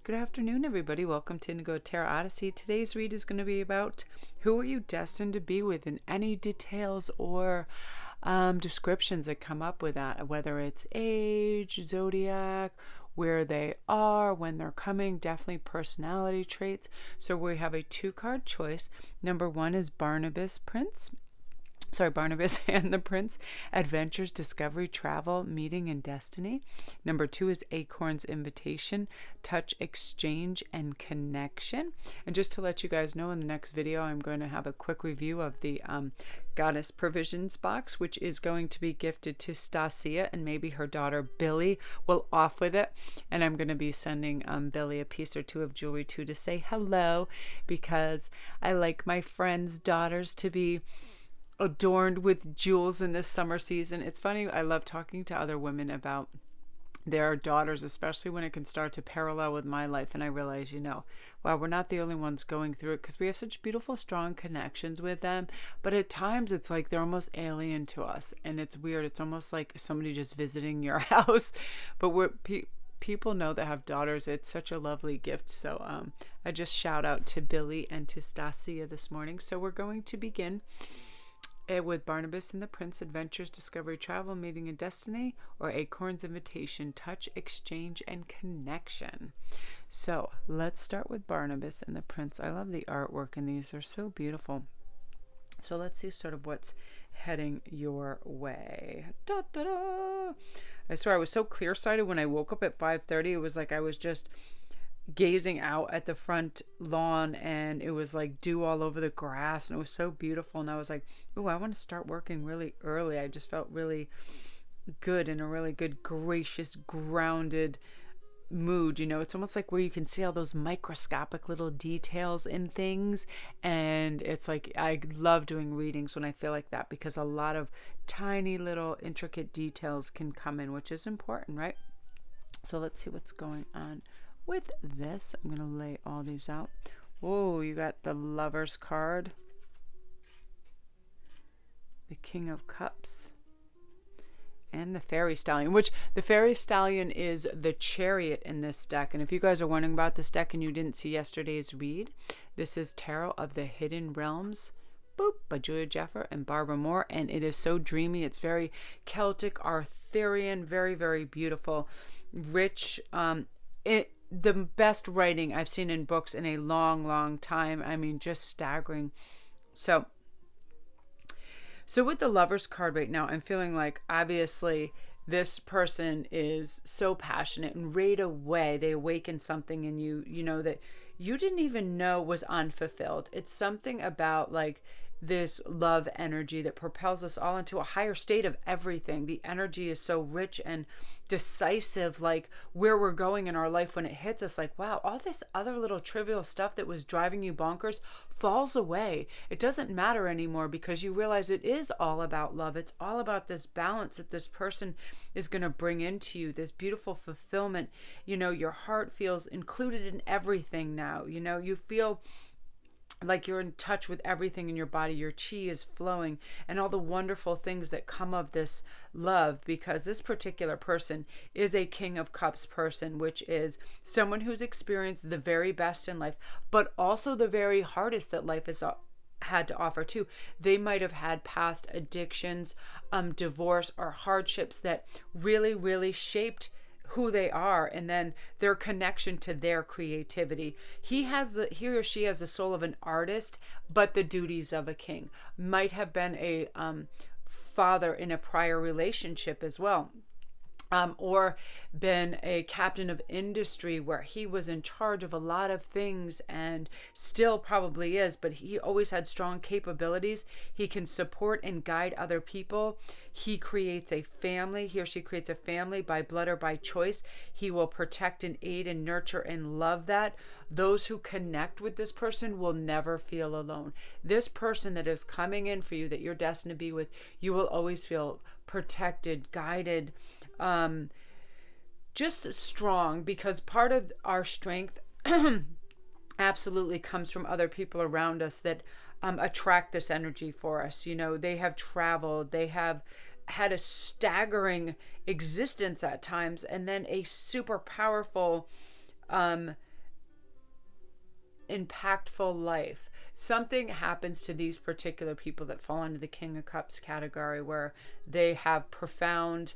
Good afternoon, everybody. Welcome to Indigo Tarot Odyssey. Today's read is going to be about who are you destined to be with, and any details or descriptions that come up with that, whether it's age, zodiac, where they are, when they're coming, definitely personality traits. So we have a 2-card choice. Number 1 is Barnabas and the Prince, Adventures, Discovery, Travel, Meeting, and Destiny. Number 2 is Acorns, Invitation, Touch, Exchange, and Connection. And just to let you guys know, in the next video, I'm going to have a quick review of the Goddess Provisions box, which is going to be gifted to Stasia, and maybe her daughter Billy will off with it. And I'm going to be sending Billy a piece or two of jewelry too to say hello, because I like my friends' daughters to be adorned with jewels in this summer season. It's funny, I love talking to other women about their daughters, especially when it can start to parallel with my life, and I realize, wow, we're not the only ones going through it, because we have such beautiful, strong connections with them, but at times it's like they're almost alien to us, and it's weird. It's almost like somebody just visiting your house, but people know that have daughters. It's such a lovely gift. So I just shout out to Billy and to Stasia this morning. So we're going to begin with Barnabas and the Prince, Adventures, Discovery, Travel, Meeting, and Destiny, or Acorns, Invitation, Touch, Exchange, and Connection. So let's start with Barnabas and the Prince. I love the artwork in these. They're so beautiful. So let's see sort of what's heading your way. Da, da, da. I swear I was so clear-sighted when I woke up at 5:30. It was like I was just gazing out at the front lawn, and it was like dew all over the grass, and it was so beautiful. And I was like, oh, I want to start working really early. I just felt really good, in a really good, gracious, grounded mood. It's almost like where you can see all those microscopic little details in things, and it's like I love doing readings when I feel like that, because a lot of tiny little intricate details can come in, which is important, right? So let's see what's going on with this. I'm going to lay all these out. Whoa, you got the Lover's card, the King of Cups, and the Fairy Stallion, which the Fairy Stallion is the Chariot in this deck. And if you guys are wondering about this deck and you didn't see yesterday's read, this is Tarot of the Hidden Realms, by Julia Jeffer and Barbara Moore, and it is so dreamy. It's very Celtic, Arthurian, very, very beautiful, rich. The best writing I've seen in books in a long, long time. I mean, just staggering. So with the Lover's card right now, I'm feeling like obviously this person is so passionate, and right away they awaken something in you, that you didn't even know was unfulfilled. It's something about like this love energy that propels us all into a higher state of everything. The energy is so rich and decisive, like where we're going in our life when it hits us, like, wow, all this other little trivial stuff that was driving you bonkers falls away. It doesn't matter anymore, because you realize it is all about love. It's all about this balance that this person is going to bring into you, this beautiful fulfillment. Your heart feels included in everything now. You feel like you're in touch with everything in your body. Your chi is flowing, and all the wonderful things that come of this love, because this particular person is a King of Cups person, which is someone who's experienced the very best in life, but also the very hardest that life has had to offer too. They might have had past addictions, divorce, or hardships that really, really shaped who they are, and then their connection to their creativity. He or she has the soul of an artist, but the duties of a king. Might have been a father in a prior relationship as well. Or been a captain of industry where he was in charge of a lot of things, and still probably is, but he always had strong capabilities. He can support and guide other people. He creates a family. He or she creates a family by blood or by choice. He will protect and aid and nurture and love that. Those who connect with this person will never feel alone. This person that is coming in for you, that you're destined to be with, you will always feel protected, guided, just strong, because part of our strength absolutely comes from other people around us that attract this energy for us. They have traveled, they have had a staggering existence at times, and then a super powerful impactful life. Something happens to these particular people that fall into the King of Cups category where they have profound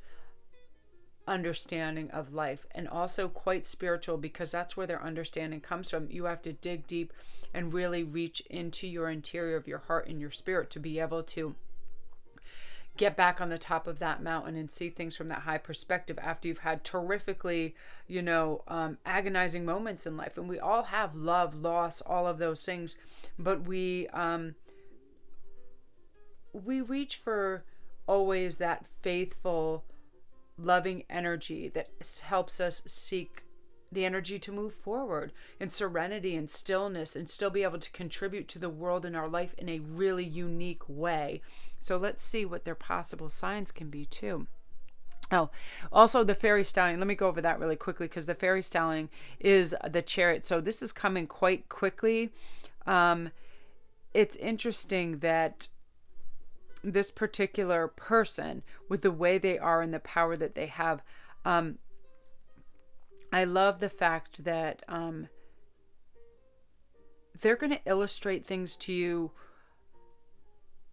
understanding of life, and also quite spiritual, because that's where their understanding comes from. You have to dig deep and really reach into your interior of your heart and your spirit to be able to get back on the top of that mountain and see things from that high perspective after you've had terrifically, agonizing moments in life. And we all have love, loss, all of those things, but we reach for always that faithful, loving energy that helps us seek the energy to move forward in serenity and stillness and still be able to contribute to the world in our life in a really unique way. So let's see what their possible signs can be too. Oh, also the fairy stallion. Let me go over that really quickly, because the fairy stallion is the Chariot. So this is coming quite quickly. It's interesting that this particular person, with the way they are and the power that they have, I love the fact that they're going to illustrate things to you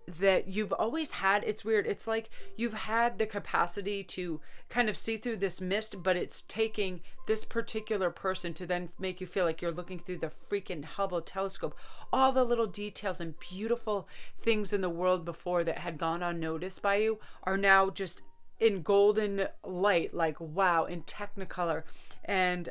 that you've always had. It's weird. It's like you've had the capacity to kind of see through this mist, but it's taking this particular person to then make you feel like you're looking through the freaking Hubble telescope. All the little details and beautiful things in the world before that had gone unnoticed by you are now just in golden light, like wow, in Technicolor. And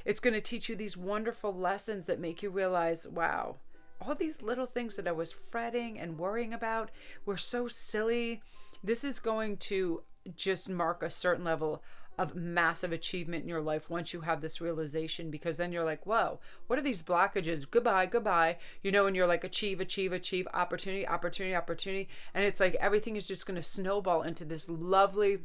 it's going to teach you these wonderful lessons that make you realize, wow, all these little things that I was fretting and worrying about were so silly. This is going to just mark a certain level of massive achievement in your life once you have this realization, because then you're like, whoa, what are these blockages? Goodbye. And you're like, achieve, opportunity. And it's like everything is just going to snowball into this lovely,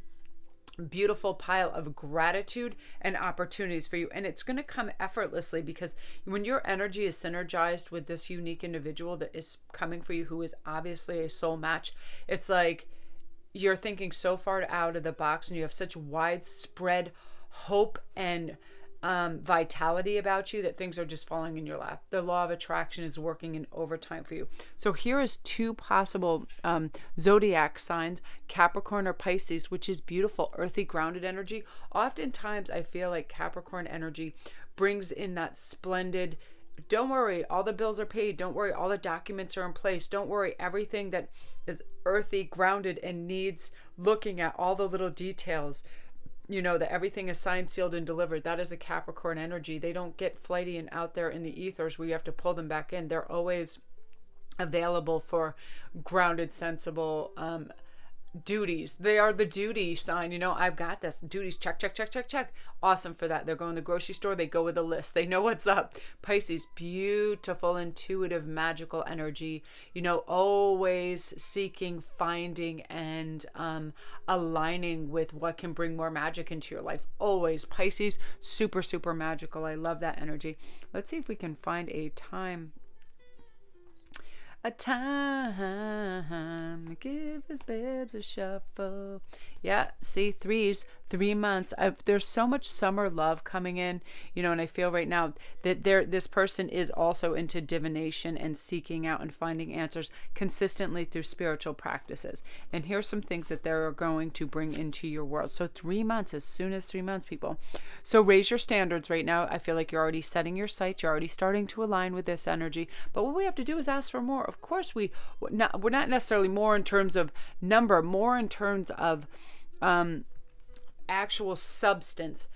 beautiful pile of gratitude and opportunities for you. And it's going to come effortlessly, because when your energy is synergized with this unique individual that is coming for you, who is obviously a soul match, it's like you're thinking so far out of the box and you have such widespread hope and vitality about you that things are just falling in your lap. The law of attraction is working in overtime for you. So here is two possible zodiac signs, Capricorn or Pisces, which is beautiful, earthy, grounded energy. Oftentimes I feel like Capricorn energy brings in that splendid, don't worry, all the bills are paid. Don't worry, all the documents are in place. Don't worry, everything that is earthy, grounded, and needs looking at, all the little details, that everything is signed, sealed, and delivered. That is a Capricorn energy. They don't get flighty and out there in the ethers where you have to pull them back in. They're always available for grounded, sensible duties. They are the duty sign. I've got this. Duties, check. Awesome for that. They're going to the grocery store. They go with a list. They know what's up. Pisces, beautiful, intuitive, magical energy. Always seeking, finding, and aligning with what can bring more magic into your life. Always. Pisces, super, super magical. I love that energy. Let's see if we can find a time. A time, give his babes a shuffle. Yeah, see, 3s, 3 months. There's so much summer love coming in, and I feel right now that this person is also into divination and seeking out and finding answers consistently through spiritual practices. And here's some things that they're going to bring into your world. So 3 months, as soon as 3 months, people. So raise your standards right now. I feel like you're already setting your sights. You're already starting to align with this energy. But what we have to do is ask for more. Of course, we're not necessarily more in terms of number, more in terms of actual substance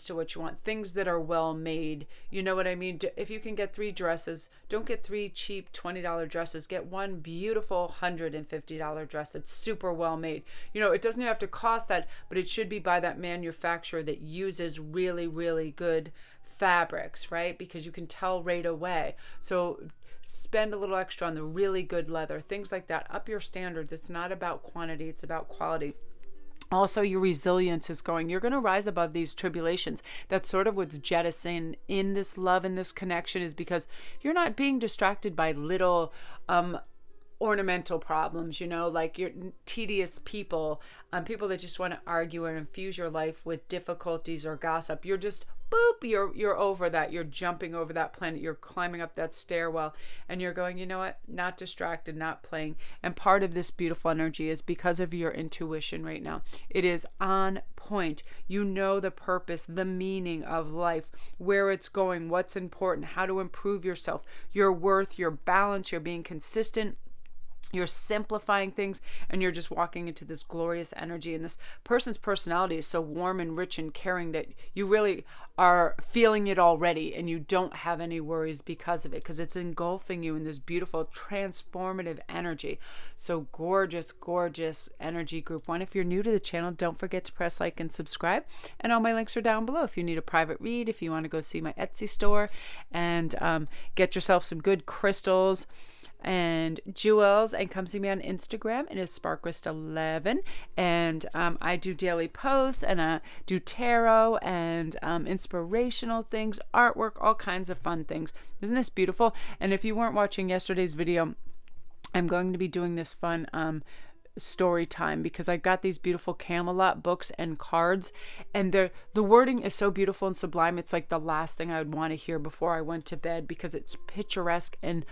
to what you want, things that are well made. You know what I mean? If you can get 3 dresses, don't get 3 cheap $20 dresses. Get one beautiful $150 dress that's super well made. It doesn't have to cost that, but it should be by that manufacturer that uses really, really good fabrics, right? Because you can tell right away. So spend a little extra on the really good leather, things like that. Up your standards. It's not about quantity, it's about quality. Also, your resilience is going. You're going to rise above these tribulations. That's sort of what's jettisoned in this love and this connection, is because you're not being distracted by little ornamental problems, like you're tedious people, people that just want to argue and infuse your life with difficulties or gossip. You're just boop, you're over that. You're jumping over that planet. You're climbing up that stairwell, and you're going, you know what? Not distracted, not playing. And part of this beautiful energy is because of your intuition right now. It is on point. You know the purpose, the meaning of life, where it's going, what's important, how to improve yourself, your worth, your balance. You're being consistent. You're simplifying things, and you're just walking into this glorious energy. And this person's personality is so warm and rich and caring that you really are feeling it already, and you don't have any worries because of it, because it's engulfing you in this beautiful transformative energy. So gorgeous, gorgeous energy, group one. If you're new to the channel, don't forget to press like and subscribe, and all my links are down below. If you need a private read, if you want to go see my Etsy store and get yourself some good crystals and jewels, and come see me on Instagram. It is Sparkrist11, and I do daily posts, and I do tarot and inspirational things, artwork, all kinds of fun things. Isn't this beautiful? And if you weren't watching yesterday's video, I'm going to be doing this fun story time, because I got these beautiful Camelot books and cards, and the wording is so beautiful and sublime. It's like the last thing I would want to hear before I went to bed, because it's picturesque and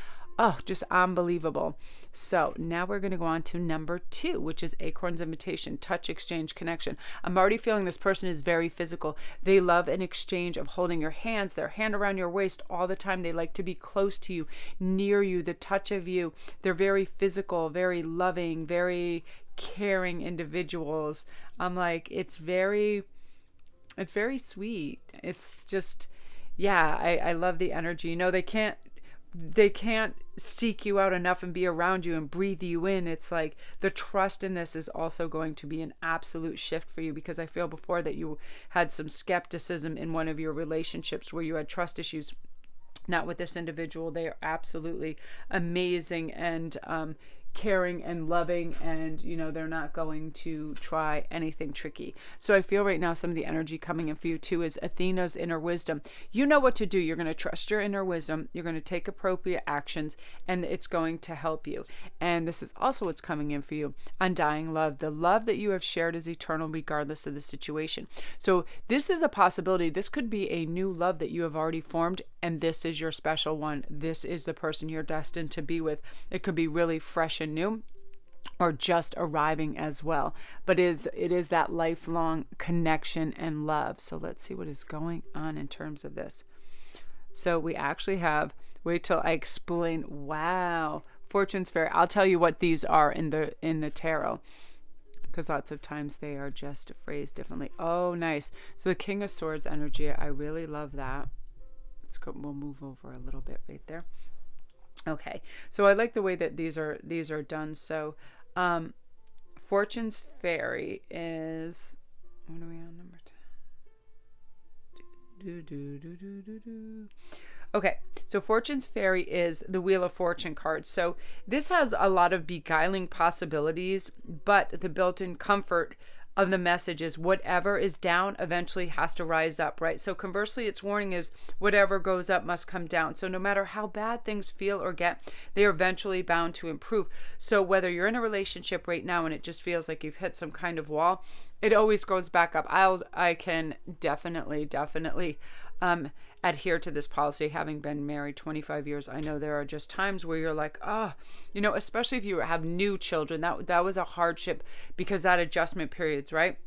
just unbelievable. So now we're going to go on to number 2, which is Acorns invitation, touch, exchange, connection. I'm already feeling this person is very physical. They love an exchange of holding your hands, their hand around your waist all the time. They like to be close to you, near you, the touch of you. They're very physical, very loving, very caring individuals. I'm like, it's very sweet. It's just, yeah, I love the energy. They can't seek you out enough and be around you and breathe you in. It's like the trust in this is also going to be an absolute shift for you, because I feel before that you had some skepticism in one of your relationships where you had trust issues. Not with this individual. They are absolutely amazing and caring and loving, and they're not going to try anything tricky. So I feel right now some of the energy coming in for you too is Athena's inner wisdom. You know what to do. You're going to trust your inner wisdom. You're going to take appropriate actions, and it's going to help you. And this is also what's coming in for you. Undying love. The love that you have shared is eternal regardless of the situation. So this is a possibility. This could be a new love that you have already formed, and this is your special one. This is the person you're destined to be with. It could be really fresh and new, or just arriving as well, but it is that lifelong connection and love. So let's see what is going on in terms of this. So we actually have, wait till I explain. Wow, Fortune's Fairy. I'll tell you what these are in the tarot, because lots of times they are just phrased differently. Oh, nice. So the King of Swords energy, I really love that. We'll move over a little bit right there. Okay, so I like the way that these are done. So Fortune's Fairy is, what are we on, number 10? Okay, so Fortune's Fairy is the Wheel of Fortune card. So this has a lot of beguiling possibilities, but the built-in comfort of the message is whatever is down eventually has to rise up, right? So conversely, its warning is whatever goes up must come down. So no matter how bad things feel or get, they are eventually bound to improve. So whether you're in a relationship right now and it just feels like you've hit some kind of wall, it always goes back up. I can definitely adhere to this policy. Having been married 25 years, I know there are just times where you're like, especially if you have new children, that was a hardship, because that adjustment periods, right?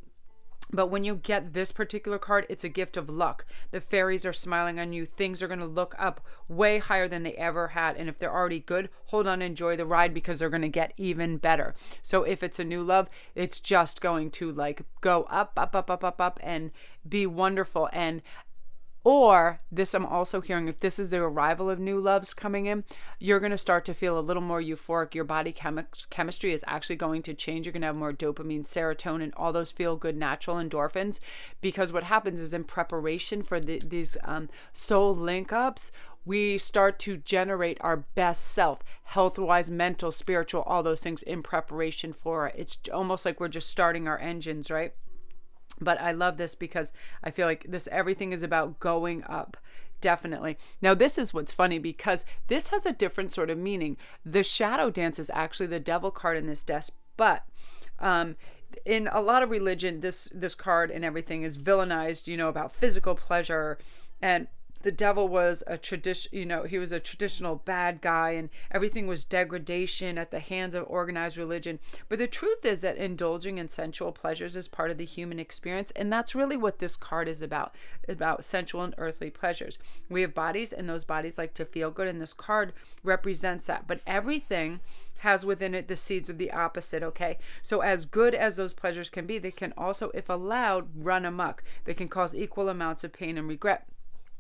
But when you get this particular card, it's a gift of luck. The fairies are smiling on you. Things are going to look up way higher than they ever had. And if they're already good, hold on, enjoy the ride, because they're going to get even better. So if it's a new love, it's just going to go up, and be wonderful. Or this, I'm also hearing, if this is the arrival of new loves coming in, you're going to start to feel a little more euphoric. Your body chemistry is actually going to change. You're going to have more dopamine, serotonin, all those feel good natural endorphins, because what happens is in preparation for these soul link ups, we start to generate our best self, health-wise, mental, spiritual, all those things in preparation for it. It's almost like we're just starting our engines, right? But I love this because I feel like everything is about going up, Definitely. Now, this is what's funny because this has a different sort of meaning. The shadow dance is actually the devil card in this deck, but in a lot of religion, this card and everything is villainized, about physical pleasure, and the devil was a tradition, he was a traditional bad guy, and everything was degradation at the hands of organized religion. But the truth is that indulging in sensual pleasures is part of the human experience, and that's really what this card is about sensual and earthly pleasures. We have bodies, and those bodies like to feel good, and this card represents that. But everything has within it the seeds of the opposite, okay? So as good as those pleasures can be, they can also, if allowed, run amok. They can cause equal amounts of pain and regret,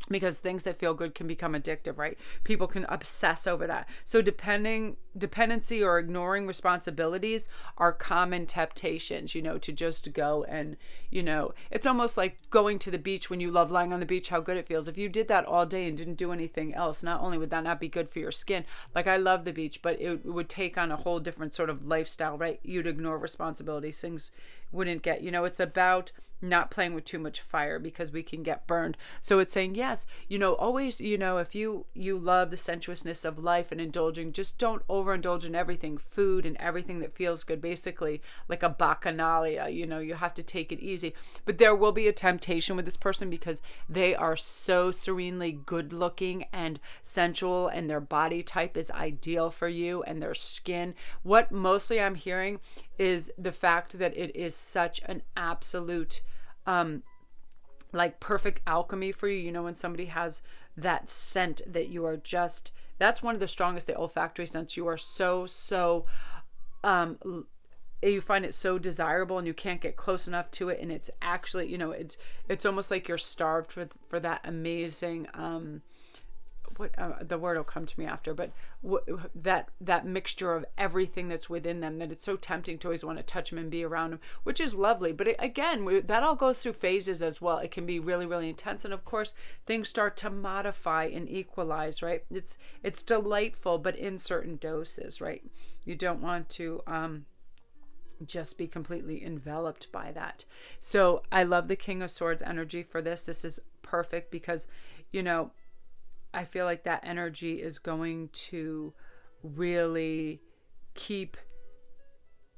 because things that feel good can become addictive, right? People can obsess over that. So dependency or ignoring responsibilities are common temptations, to just go and, it's almost like going to the beach when you love lying on the beach, how good it feels. If you did that all day and didn't do anything else, not only would that not be good for your skin, like I love the beach, but it would take on a whole different sort of lifestyle, right? You'd ignore responsibilities. Things wouldn't get, it's about not playing with too much fire because we can get burned. So it's saying, yes, always, if you love the sensuousness of life and indulging, just don't overindulge in everything, food and everything that feels good, basically like a bacchanalia, you have to take it easy. But there will be a temptation with this person because they are so serenely good looking and sensual, and their body type is ideal for you, and their skin. What mostly I'm hearing is the fact that it is such an absolute like perfect alchemy for you. When somebody has that scent that you are just, that's one of the strongest, the olfactory scents. You are so you find it so desirable, and you can't get close enough to it, and it's actually, it's almost like you're starved for that amazing the word will come to me after, but that mixture of everything that's within them, that it's so tempting to always want to touch them and be around them, which is lovely. But again, that all goes through phases as well. It can be really, really intense, and of course things start to modify and equalize, right? It's delightful, but in certain doses, right? You don't want to just be completely enveloped by that. So I love the King of Swords energy for this. This is perfect because I feel like that energy is going to really keep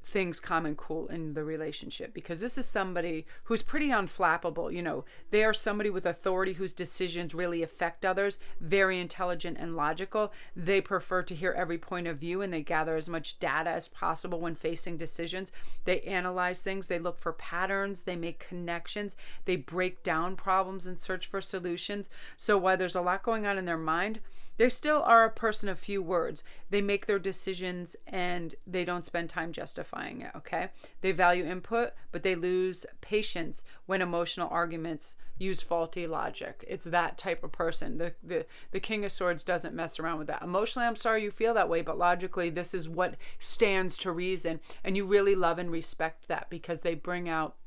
things calm and cool in the relationship, because this is somebody who's pretty unflappable. They are somebody with authority whose decisions really affect others, very intelligent and logical. They prefer to hear every point of view, and they gather as much data as possible when facing decisions. They analyze things, they look for patterns, they make connections, they break down problems and search for solutions. So while there's a lot going on in their mind, they still are a person of few words. They make their decisions and they don't spend time justifying it, okay? They value input, but they lose patience when emotional arguments use faulty logic. It's that type of person. The King of Swords doesn't mess around with that. Emotionally, I'm sorry you feel that way, but logically, this is what stands to reason. And you really love and respect that, because they bring out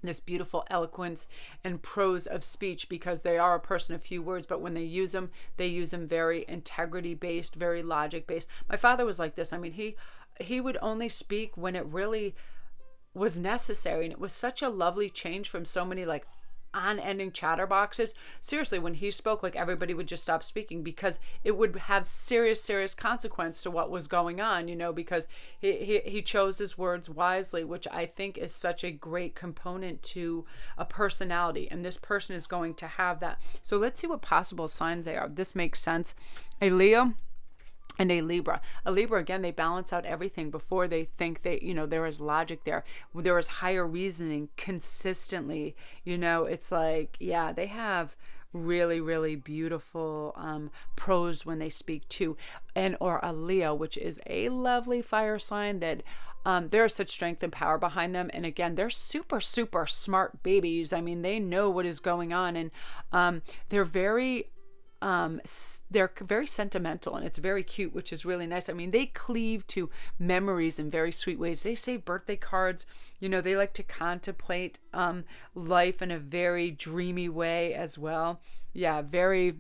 this beautiful eloquence and prose of speech, because they are a person of few words, but when they use them very integrity based, very logic based. My father was like this. I mean, he would only speak when it really was necessary, and it was such a lovely change from so many like unending chatterboxes. Seriously, when he spoke, like everybody would just stop speaking, because it would have serious consequence to what was going on, because he chose his words wisely, which I think is such a great component to a personality, and this person is going to have that. So let's see what possible signs they are. This makes sense. A Leo and a Libra. A Libra, again, they balance out everything before they think there is logic there. There is higher reasoning consistently. It's like, yeah, they have really, really beautiful prose when they speak too. Or a Leo, which is a lovely fire sign that there is such strength and power behind them. And again, they're super smart babies. I mean, they know what is going on, and they're very sentimental, and it's very cute, which is really nice. I mean, they cleave to memories in very sweet ways. They save birthday cards. They like to contemplate life in a very dreamy way as well. Yeah, very,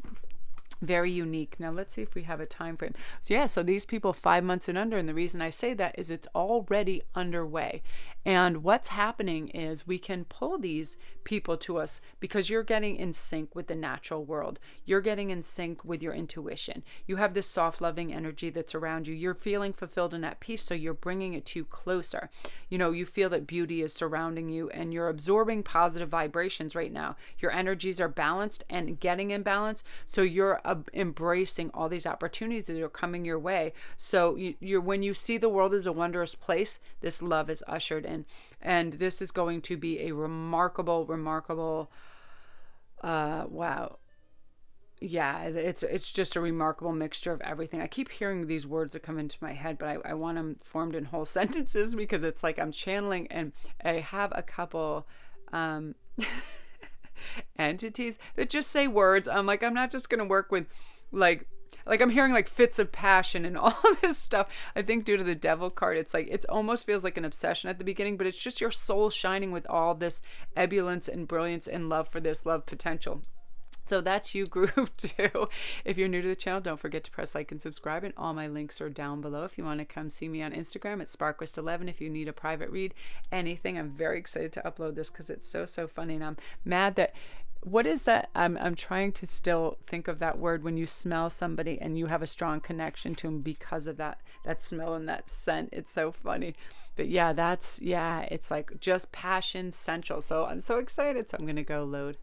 very unique. Now let's see if we have a time frame. So these people 5 months and under, and the reason I say that is it's already underway. And what's happening is we can pull these people to us because you're getting in sync with the natural world. You're getting in sync with your intuition. You have this soft, loving energy that's around you. You're feeling fulfilled and at peace, so you're bringing it to you closer. You know, you feel that beauty is surrounding you and you're absorbing positive vibrations right now. Your energies are balanced and getting in balance, so you're embracing all these opportunities that are coming your way. So you're when you see the world as a wondrous place, this love is ushered in. And this is going to be a remarkable, wow. Yeah, it's just a remarkable mixture of everything. I keep hearing these words that come into my head, but I want them formed in whole sentences because it's like I'm channeling, and I have a couple entities that just say words. I'm like, I'm not just going to work with like I'm hearing like fits of passion and all this stuff. I think due to the devil card, it's like, it almost feels like an obsession at the beginning, but it's just your soul shining with all this ebullience and brilliance and love for this love potential. So that's you, group 2. If you're new to the channel, don't forget to press like and subscribe, and all my links are down below. If you want to come see me on Instagram at Sparkwist11, if you need a private read, anything. I'm very excited to upload this because it's so funny, and I'm mad that, what is that? I'm trying to still think of that word when you smell somebody and you have a strong connection to them because of that smell and that scent. It's so funny. But yeah, it's like just passion central. So I'm so excited. So I'm going to go load.